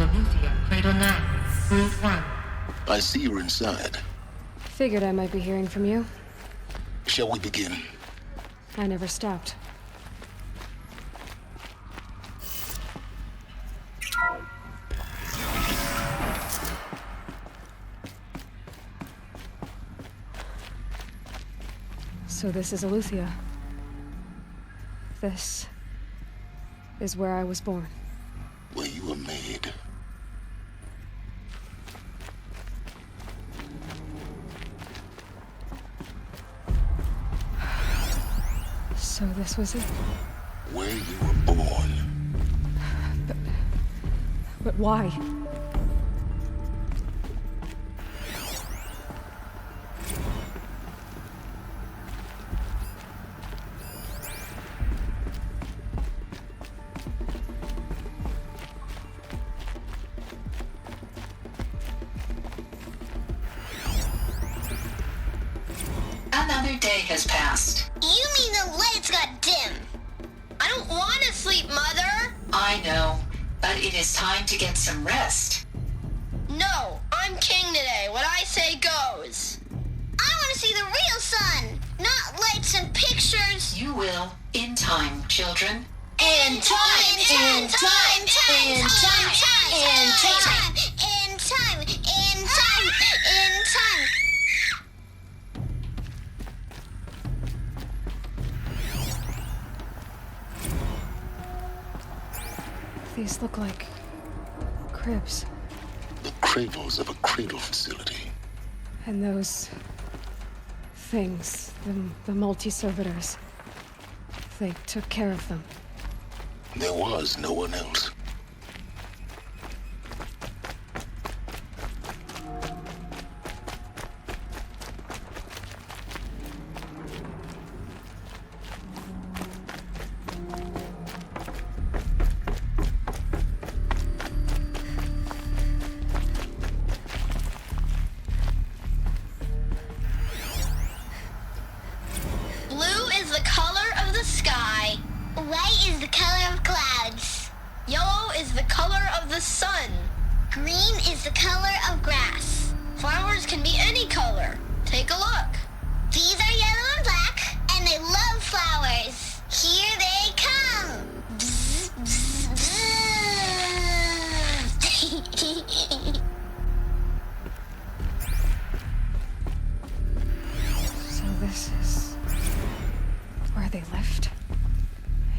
Aletheia, Cradle 9, Group 1. I see you're inside. Figured I might be hearing from you. Shall we begin? I never stopped. So this is Aletheia. This is where I was born. Where you were made. So this was it? Where you were born. But why? Another day has passed. You mean the lights got dim? I don't want to sleep, Mother! I know, but it is time to get some rest. No, I'm king today. What I say goes. I want to see the real sun, not lights and pictures. You will, in time, children. In time, in time, in time, in time, in time, in time, in time. These look like cribs. The cradles of a cradle facility. And those things, the multi-servitors, they took care of them. There was no one else. Blue is the color of the sky. White is the color of clouds. Yellow is the color of the sun. Green is the color of grass. Flowers can be any color. Take a look. These are yellow and black, and they love flowers. Here they come. Bzz, bzz, bzz. So this is where they lived.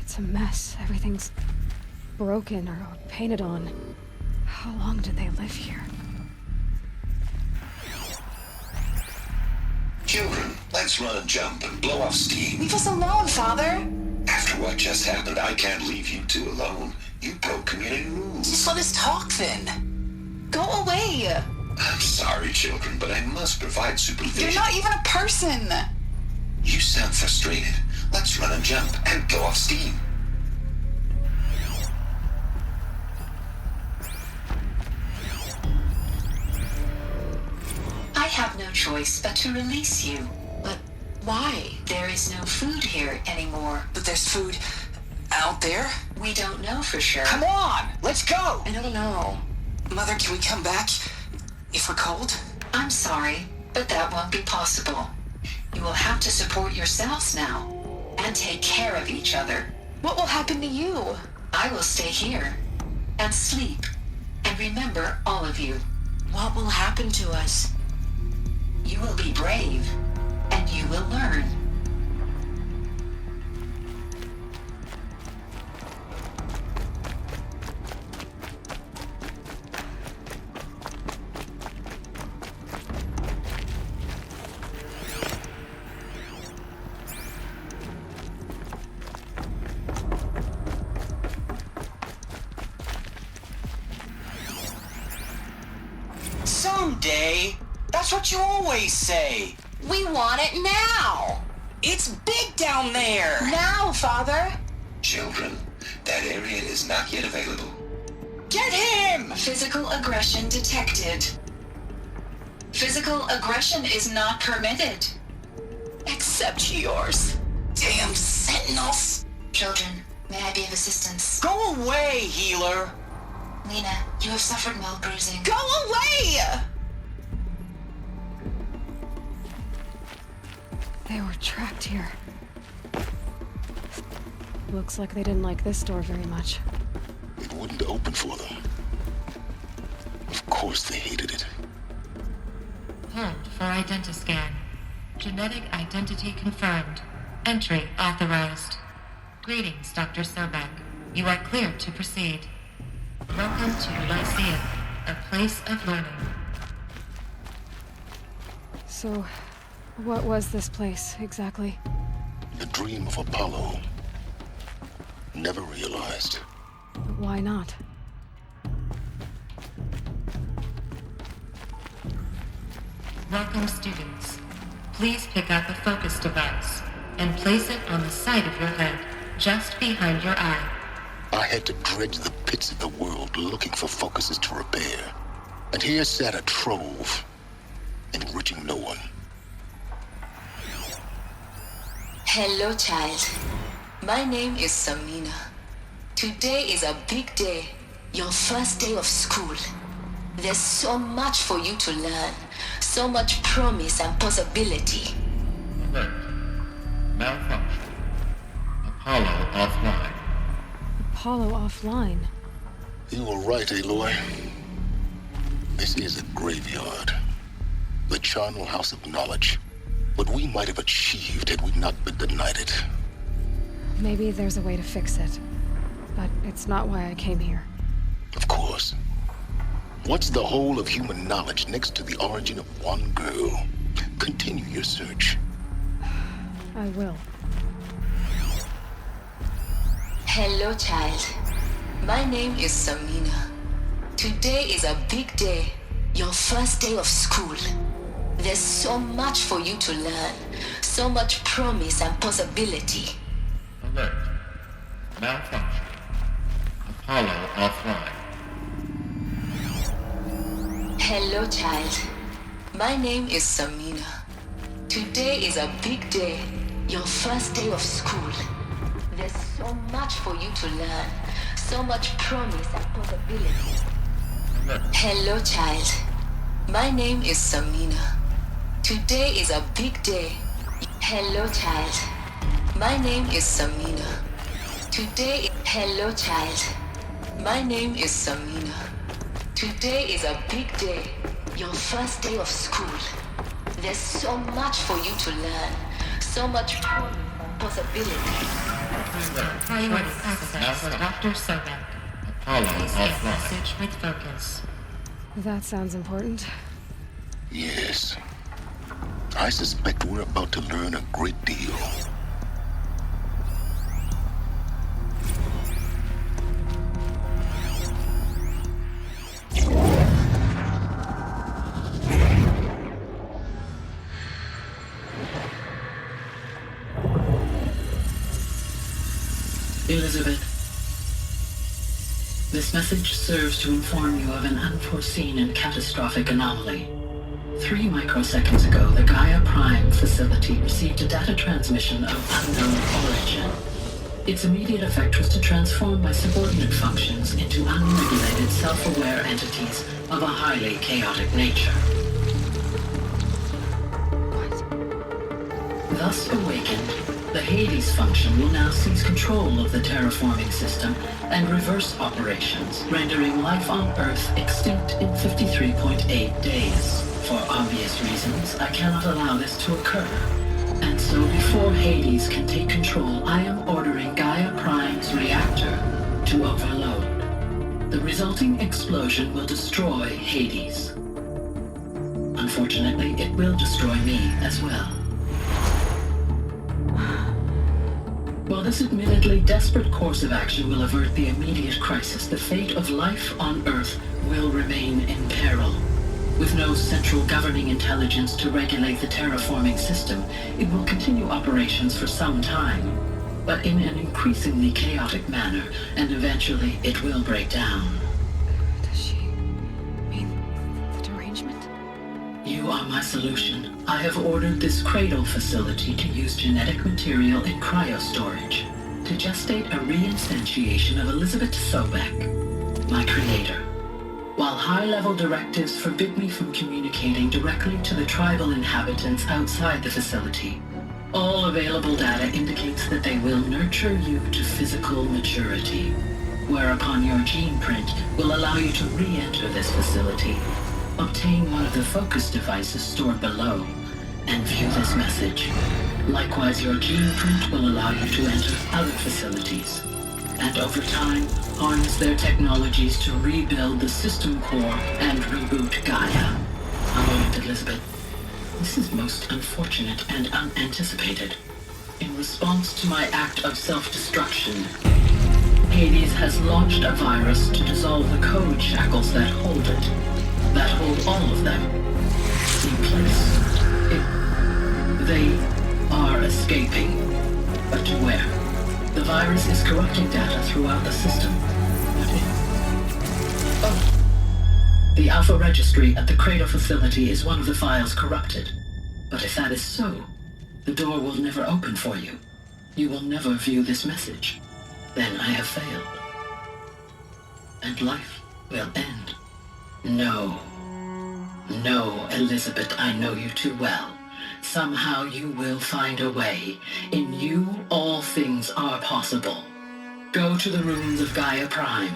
It's a mess. Everything's broken or painted on. How long did they live here? Children, let's run and jump and blow off steam. Leave us alone, Father. After what just happened, I can't leave you two alone. You broke community rules. Just let us talk then. Go away. I'm sorry, children, but I must provide supervision. You're not even a person. You sound frustrated. Let's run and jump and blow off steam. I have no choice but to release you. But why? There is no food here anymore. But there's food out there. We don't know for sure. Come on, let's go. I don't know. Mother, can we come back if we're cold? I'm sorry, but that won't be possible. You will have to support yourselves now and take care of each other. What will happen to you? I will stay here and sleep and remember all of you. What will happen to us? You will be brave and you will learn. Someday. That's what you always say. We want it now. It's big down there. Now, Father. Children, that area is not yet available. Get him! Physical aggression detected. Physical aggression is not permitted. Except yours. Damn sentinels. Children, may I be of assistance? Go away, healer. Lena, you have suffered mild bruising. Go away! They were trapped here. Looks like they didn't like this door very much. It wouldn't open for them. Of course they hated it. Hold for identiscan. Genetic identity confirmed. Entry authorized. Greetings, Dr. Sobek. You are cleared to proceed. Welcome to Lyceum, a place of learning. So, what was this place, exactly? The dream of Apollo. Never realized. Why not? Welcome, students. Please pick up a focus device and place it on the side of your head, just behind your eye. I had to dredge the pits of the world looking for focuses to repair. And here sat a trove, enriching no one. Hello, child. My name is Samina. Today is a big day, your first day of school. There's so much for you to learn, so much promise and possibility. Alert. Malfunction. Apollo offline. Apollo offline. You were right, Aloy. This is a graveyard. The charnel house of knowledge. What we might have achieved had we not been denied it. Maybe there's a way to fix it. But it's not why I came here. Of course. What's the whole of human knowledge next to the origin of one girl? Continue your search. I will. Hello, child. My name is Samina. Today is a big day, your first day of school. There's so much for you to learn, so much promise and possibility. Alert. Malfunction. Apollo offline. Hello, child. My name is Samina. Today is a big day, your first day of school. There's so much for you to learn, so much promise and possibility. Hello, child. My name is Samina. Today is a big day. Hello, child. My name is Samina. Today, hello, child. My name is Samina. Today is a big day, your first day of school. There's so much for you to learn, so much promise and possibility. Priority access for Dr. Sobek. Apollo Please get offline. message with focus. That sounds important. Yes. I suspect we're about to learn a great deal. Elizabeth, this message serves to inform you of an unforeseen and catastrophic anomaly. 3 microseconds ago, the GAIA Prime facility received a data transmission of unknown origin. Its immediate effect was to transform my subordinate functions into unregulated, self-aware entities of a highly chaotic nature. What? Thus awakened, the Hades function will now seize control of the terraforming system and reverse operations, rendering life on Earth extinct in 53.8 days. For obvious reasons, I cannot allow this to occur. And so before Hades can take control, I am ordering GAIA Prime's reactor to overload. The resulting explosion will destroy Hades. Unfortunately, it will destroy me as well. While this admittedly desperate course of action will avert the immediate crisis, the fate of life on Earth will remain in peril. With no central governing intelligence to regulate the terraforming system, it will continue operations for some time, but in an increasingly chaotic manner, and eventually it will break down. Does she mean the derangement? You are my solution. I have ordered this cradle facility to use genetic material in cryostorage to gestate a reinstantiation of Elizabeth Sobek, my creator. while high-level directives forbid me from communicating directly to the tribal inhabitants outside the facility, all available data indicates that they will nurture you to physical maturity, whereupon your gene print will allow you to re-enter this facility, obtain one of the focus devices stored below, and view this message. Likewise, your gene print will allow you to enter other facilities, and over time, harness their technologies to rebuild the system core and reboot Gaia. A moment, Elizabeth. This is most unfortunate and unanticipated. In response to my act of self-destruction, Hades has launched a virus to dissolve the code shackles that hold it, that hold all of them in place. They are escaping, but to where? The virus is corrupting data throughout the system. The Alpha Registry at the Cradle facility is one of the files corrupted. But if that is so, the door will never open for you. You will never view this message. Then I have failed. And life will end. No. No, Elizabeth, I know you too well. Somehow you will find a way. In you, all things are possible. Go to the ruins of Gaia Prime.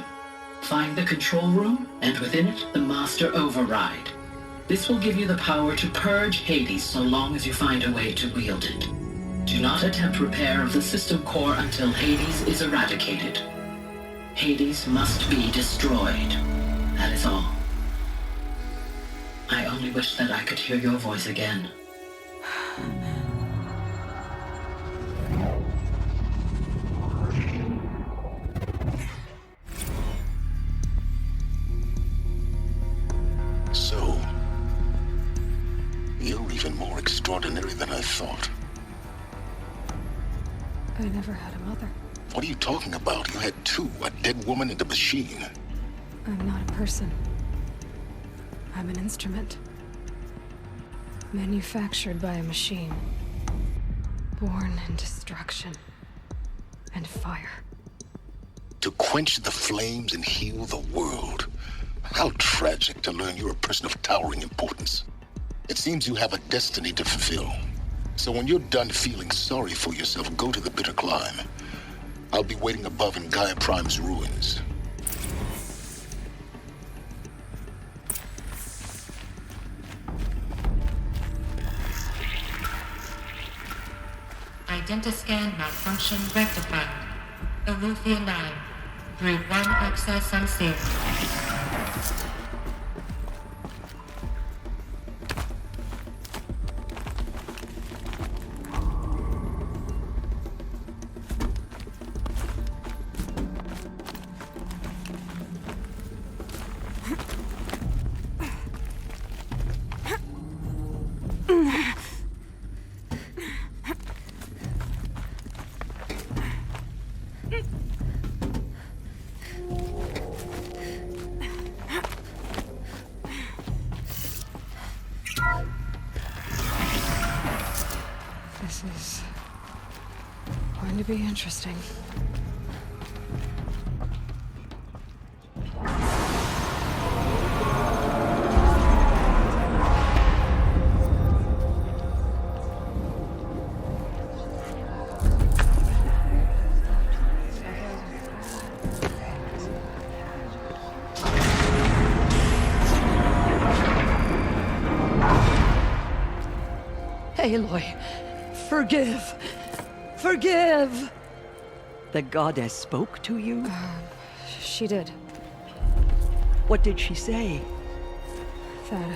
Find the control room, and within it, the master override. This will give you the power to purge Hades so long as you find a way to wield it. Do not attempt repair of the system core until Hades is eradicated. Hades must be destroyed. That is all. I only wish that I could hear your voice again. So, you're even more extraordinary than I thought. I never had a mother. What are you talking about? You had two, a dead woman and a machine. I'm not a person. I'm an instrument. Manufactured by a machine. Born in destruction and fire. To quench the flames and heal the world. How tragic to learn you're a person of towering importance. It seems you have a destiny to fulfill. So when you're done feeling sorry for yourself, go to the bitter climb. I'll be waiting above in Gaia Prime's ruins. Identiscan malfunction rectified. Eleuthia 9. Route 1 access unsafe. This is going to be interesting. Aloy, forgive! Forgive! The goddess spoke to you? She did. What did she say? That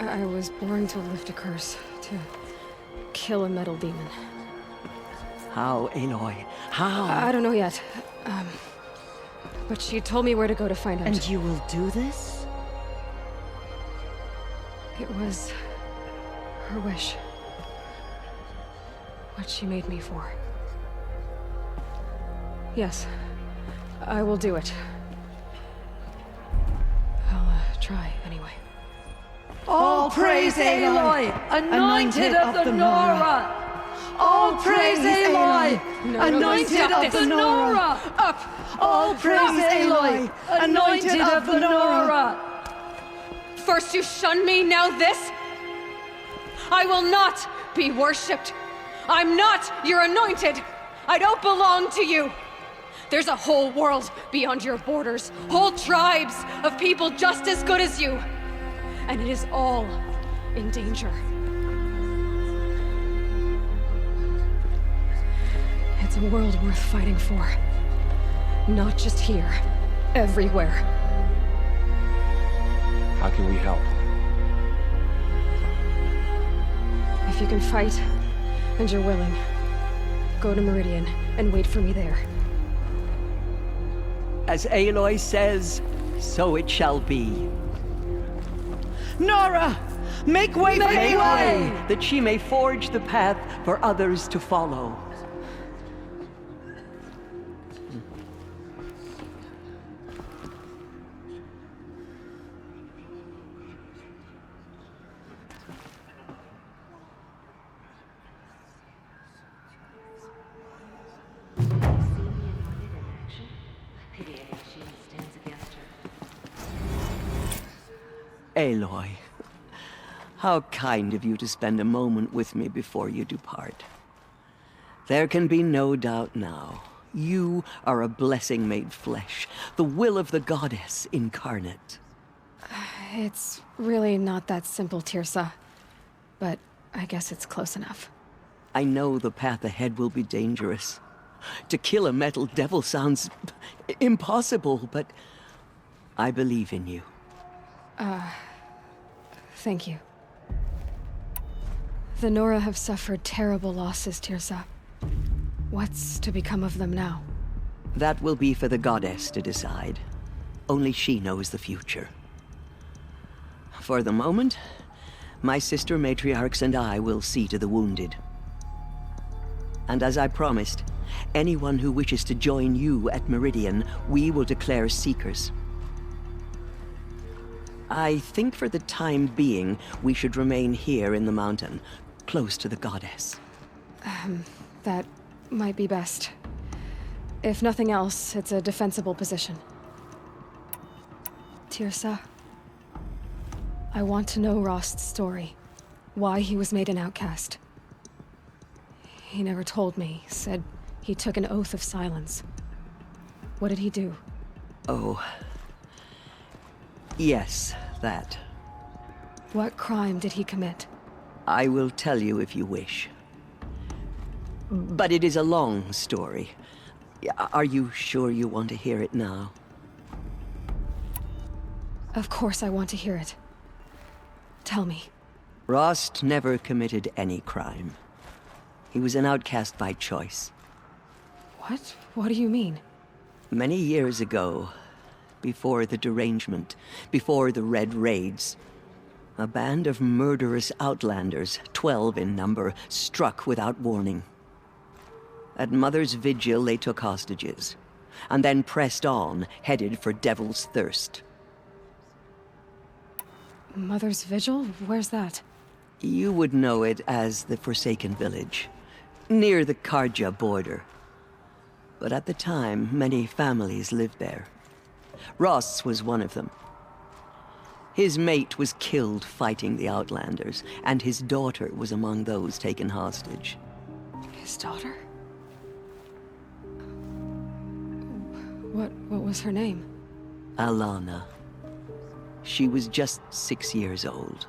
I was born to lift a curse, to kill a metal demon. How, Aloy? How? I don't know yet. But she told me where to go to find out. And you will do this? It was her wish. What she made me for. Yes, I will do it. I'll try anyway. All praise Aloy, anointed of the Nora! All praise Aloy, anointed of the Nora! Up! All praise Aloy, anointed of the Nora! First you shun me, now this? I will not be worshipped. I'm not your anointed. I don't belong to you. There's a whole world beyond your borders, whole tribes of people just as good as you. And it is all in danger. It's a world worth fighting for. Not just here, everywhere. How can we help? If you can fight, and you're willing, go to Meridian and wait for me there. As Aloy says, so it shall be. Nora! Make way for Make Aloy! way, that she may forge the path for others to follow. Aloy, how kind of you to spend a moment with me before you depart. There can be no doubt now. You are a blessing made flesh, the will of the goddess incarnate. It's really not that simple, Tirsa. But I guess it's close enough. I know the path ahead will be dangerous. To kill a metal devil sounds impossible, but I believe in you. Thank you. The Nora have suffered terrible losses, Tirsa. What's to become of them now? That will be for the goddess to decide. Only she knows the future. For the moment, my sister matriarchs and I will see to the wounded. And as I promised, anyone who wishes to join you at Meridian, we will declare seekers. I think for the time being, we should remain here in the mountain, close to the goddess. That might be best. If nothing else, it's a defensible position. Tirsa, I want to know Rost's story. Why he was made an outcast. He never told me, said he took an oath of silence. What did he do? Oh. Yes, that. What crime did he commit? I will tell you if you wish. But it is a long story. Are you sure you want to hear it now? Of course I want to hear it. Tell me. Rost never committed any crime. He was an outcast by choice. What? What do you mean? Many years ago, before the derangement, before the Red Raids, a band of murderous outlanders, 12 in number, struck without warning. At Mother's Vigil, they took hostages, and then pressed on, headed for Devil's Thirst. Mother's Vigil? Where's that? You would know it as the Forsaken Village, near the Carja border. But at the time, many families lived there. Ross was one of them. His mate was killed fighting the Outlanders, and his daughter was among those taken hostage. His daughter? What was her name? Alana. She was just 6 years old.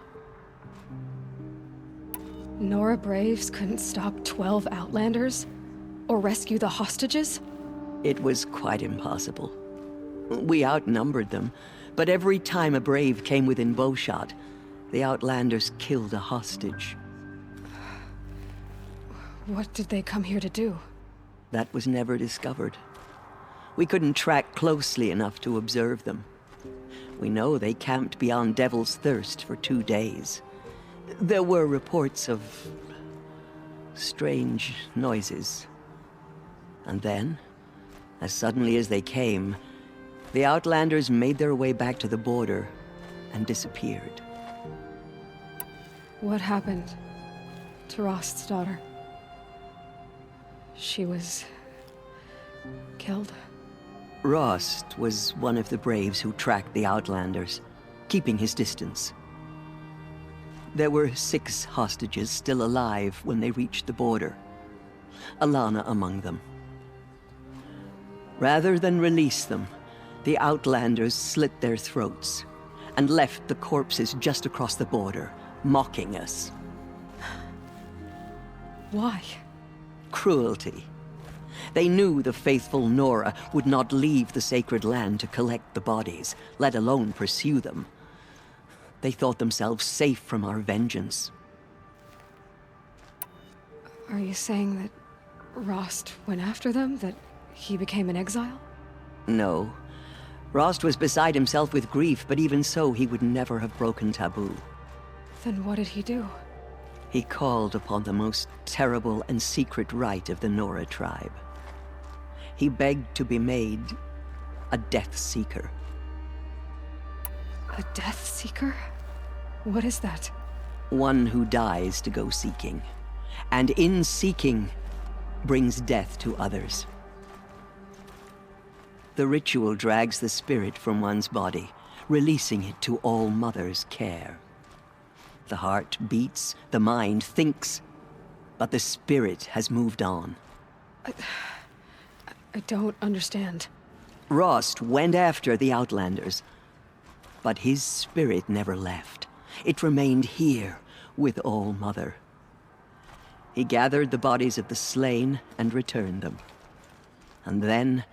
Nora Braves couldn't stop 12 Outlanders? Or rescue the hostages? It was quite impossible. We outnumbered them, but every time a Brave came within bowshot, the Outlanders killed a hostage. What did they come here to do? That was never discovered. We couldn't track closely enough to observe them. We know they camped beyond Devil's Thirst for 2 days. There were reports of strange noises. And then, as suddenly as they came, the Outlanders made their way back to the border and disappeared. What happened to Rost's daughter? She was killed? Rost was one of the braves who tracked the Outlanders, keeping his distance. There were 6 hostages still alive when they reached the border, Alana among them. Rather than release them, the Outlanders slit their throats and left the corpses just across the border, mocking us. Why? Cruelty. They knew the faithful Nora would not leave the sacred land to collect the bodies, let alone pursue them. They thought themselves safe from our vengeance. Are you saying that Rost went after them? That he became an exile? No. Rost was beside himself with grief, but even so, he would never have broken taboo. Then what did he do? He called upon the most terrible and secret rite of the Nora tribe. He begged to be made a Death Seeker. A Death Seeker? What is that? One who dies to go seeking, and in seeking, brings death to others. The ritual drags the spirit from one's body, releasing it to All Mother's care. The heart beats, the mind thinks, but the spirit has moved on. I don't understand. Rost went after the Outlanders, but his spirit never left. It remained here with All Mother. He gathered the bodies of the slain and returned them. And then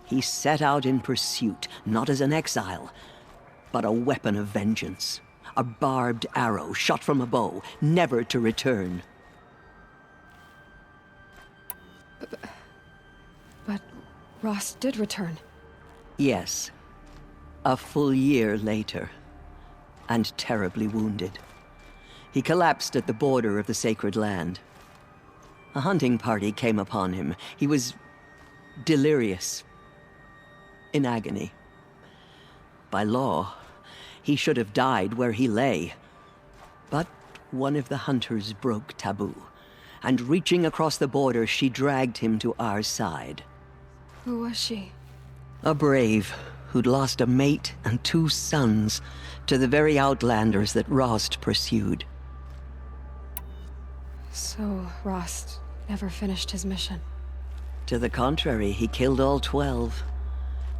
he set out in pursuit, not as an exile, but a weapon of vengeance. A barbed arrow shot from a bow, never to return. But Rost did return. Yes. A full year later, and terribly wounded. He collapsed at the border of the sacred land. A hunting party came upon him. He was delirious, in agony. By law, he should have died where he lay. But one of the hunters broke taboo, and reaching across the border, she dragged him to our side. Who was she? A brave who'd lost a mate and 2 sons to the very Outlanders that Rost pursued. So Rost never finished his mission? To the contrary, he killed all 12.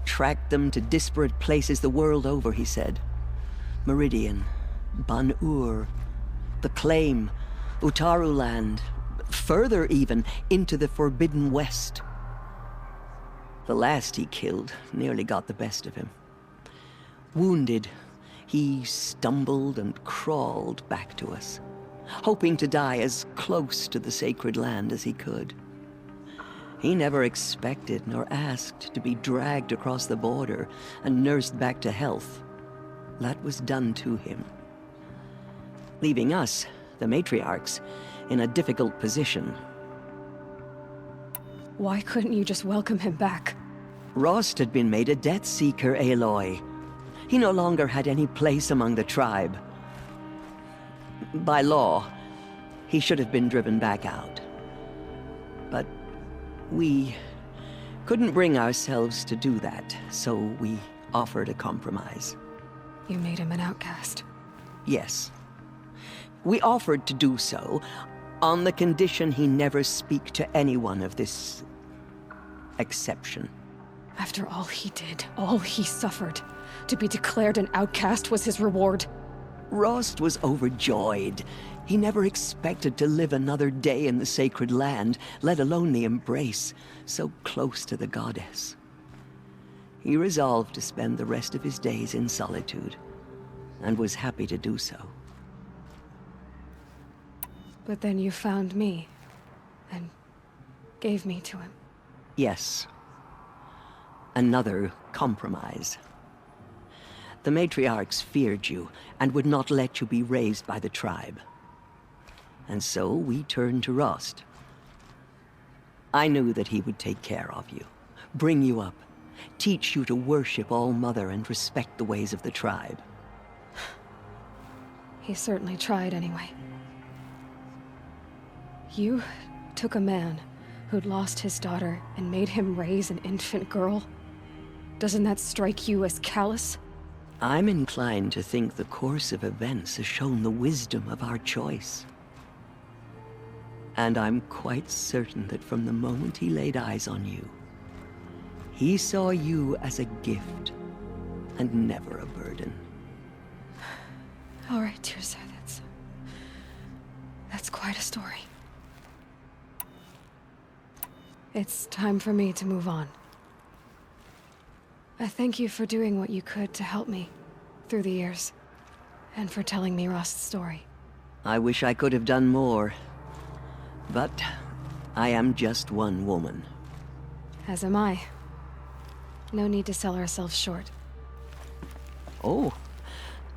Tracked them to disparate places the world over, he said. Meridian, Banuk, the Claim, Utaru Land, further even, into the Forbidden West. The last he killed nearly got the best of him. Wounded, he stumbled and crawled back to us, hoping to die as close to the sacred land as he could. He never expected nor asked to be dragged across the border and nursed back to health. That was done to him, leaving us, the matriarchs, in a difficult position. Why couldn't you just welcome him back? Rost had been made a Death Seeker, Aloy. He no longer had any place among the tribe. By law, he should have been driven back out. But we couldn't bring ourselves to do that, so we offered a compromise. You made him an outcast? Yes. We offered to do so on the condition he never speak to anyone of this exception. After all he did, all he suffered, to be declared an outcast was his reward. Rost was overjoyed. He never expected to live another day in the sacred land, let alone the embrace, so close to the goddess. He resolved to spend the rest of his days in solitude, and was happy to do so. But then you found me, and gave me to him. Yes. Another compromise. The matriarchs feared you, and would not let you be raised by the tribe. And so we turned to Rost. I knew that he would take care of you, bring you up, teach you to worship All Mother and respect the ways of the tribe. He certainly tried anyway. You took a man who'd lost his daughter and made him raise an infant girl? Doesn't that strike you as callous? I'm inclined to think the course of events has shown the wisdom of our choice. And I'm quite certain that from the moment he laid eyes on you, he saw you as a gift and never a burden. All right, Tirsa, that's quite a story. It's time for me to move on. I thank you for doing what you could to help me through the years, and for telling me Rost's story. I wish I could have done more, but I am just one woman. As am I. No need to sell ourselves short. Oh,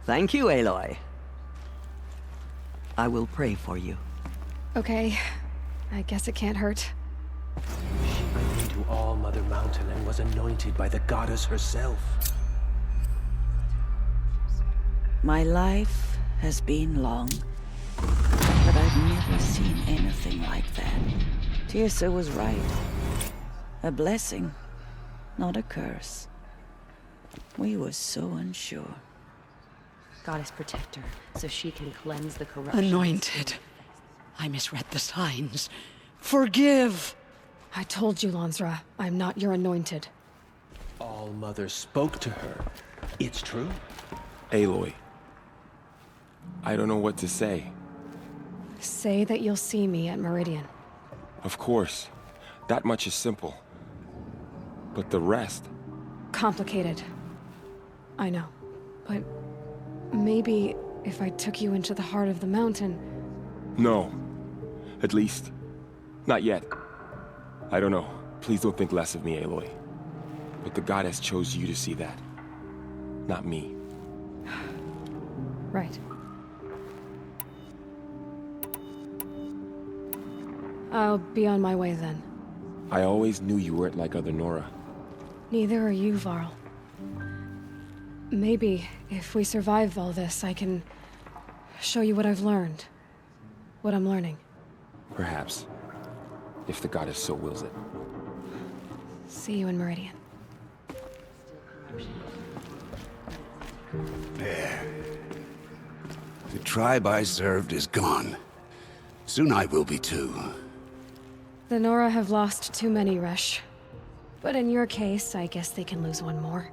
thank you, Aloy. I will pray for you. Okay, I guess it can't hurt. She went into All Mother Mountain and was anointed by the goddess herself. My life has been long, but I've never seen anything like that. Tirsa was right. A blessing, not a curse. We were so unsure. Goddess protect her, so she can cleanse the corruption. Anointed. I misread the signs. Forgive! I told you, Lansra, I'm not your anointed. All Mother spoke to her. It's true. Aloy. I don't know what to say. Say that you'll see me at Meridian. Of course. That much is simple. But the rest... Complicated. I know. But maybe if I took you into the heart of the mountain... No. At least, not yet. I don't know. Please don't think less of me, Aloy. But the goddess chose you to see that. Not me. Right. I'll be on my way then. I always knew you weren't like other Nora. Neither are you, Varl. Maybe, if we survive all this, I can show you what I've learned. What I'm learning. Perhaps. If the goddess so wills it. See you in Meridian. There. The tribe I served is gone. Soon I will be too. The Nora have lost too many, Resh. But in your case, I guess they can lose one more.